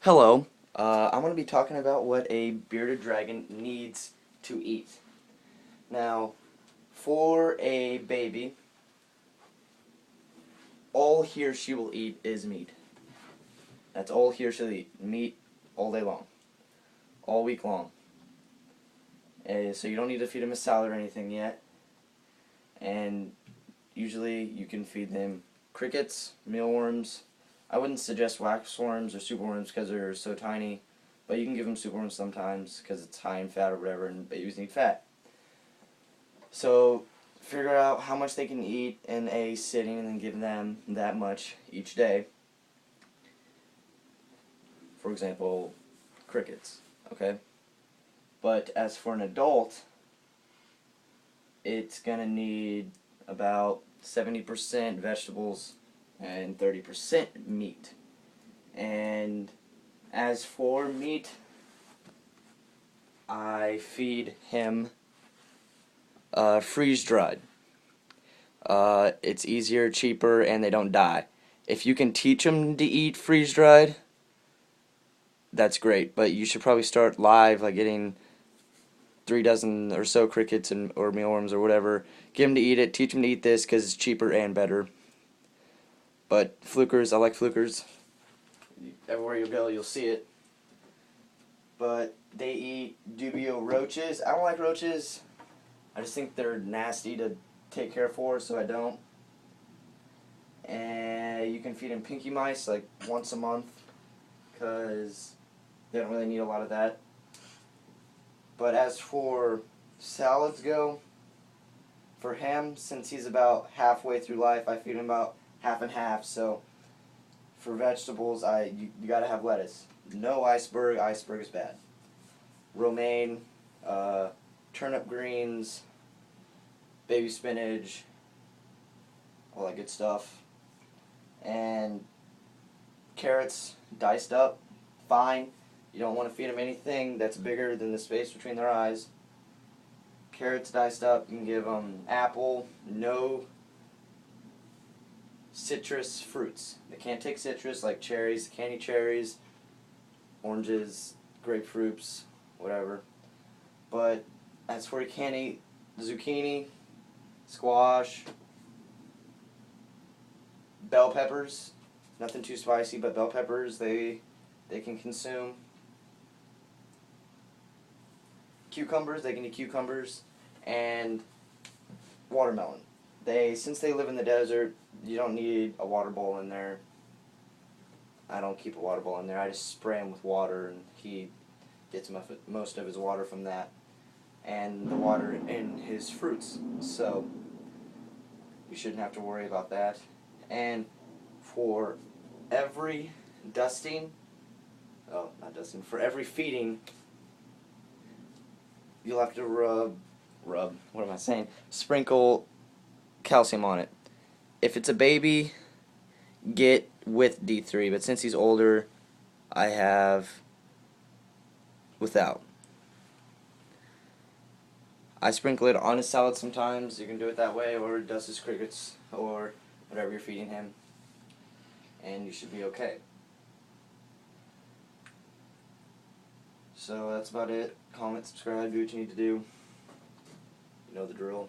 Hello. I'm going to be talking about what a bearded dragon needs to eat. Now, for a baby, all he or she will eat is meat. That's all he or she'll eat. Meat all day long. All week long. So you don't need to feed him a salad or anything yet. And usually you can feed them crickets, mealworms. I wouldn't suggest waxworms or superworms because they're so tiny, but you can give them superworms sometimes because it's high in fat or whatever, and babies need fat. So figure out how much they can eat in a sitting and then give them that much each day. For example, crickets, okay? But as for an adult, it's going to need about 70% vegetables and 30% meat. And as for meat, I feed him freeze-dried. It's easier, cheaper, and they don't die. If you can teach them to eat freeze-dried, that's great. But you should probably start live, like getting 3 dozen or so crickets or mealworms or whatever. Get them to eat it. Teach them to eat this because it's cheaper and better. But flukers, I like flukers. Everywhere you go, you'll see it. But they eat dubio roaches. I don't like roaches. I just think they're nasty to take care for, so I don't. And you can feed them pinky mice like once a month because they don't really need a lot of that. But as for salads go, for him, since he's about halfway through life, I feed him about half and half. So for vegetables, you gotta have lettuce. No iceberg. Iceberg is bad. Romaine, turnip greens, baby spinach, all that good stuff. And carrots diced up, fine. You don't want to feed them anything that's bigger than the space between their eyes. Carrots diced up, you can give them apple, no citrus fruits. They can't take citrus like cherries, candy cherries, oranges, grapefruits, whatever. But as for you can eat zucchini, squash, bell peppers, nothing too spicy, but bell peppers they can consume. Cucumbers, they can eat cucumbers, and watermelon. Since they live in the desert, you don't need a water bowl in there. I don't keep a water bowl in there. I just spray him with water, and he gets most of his water from that, and the water in his fruits. So you shouldn't have to worry about that. And for every for every feeding, you'll have to what am I saying? Sprinkle calcium on it. If it's a baby, get with D3, but since he's older, I have without. I sprinkle it on his salad sometimes. You can do it that way, or dust his crickets, or whatever you're feeding him, and you should be okay. So that's about it. Comment, subscribe, do what you need to do. You know the drill.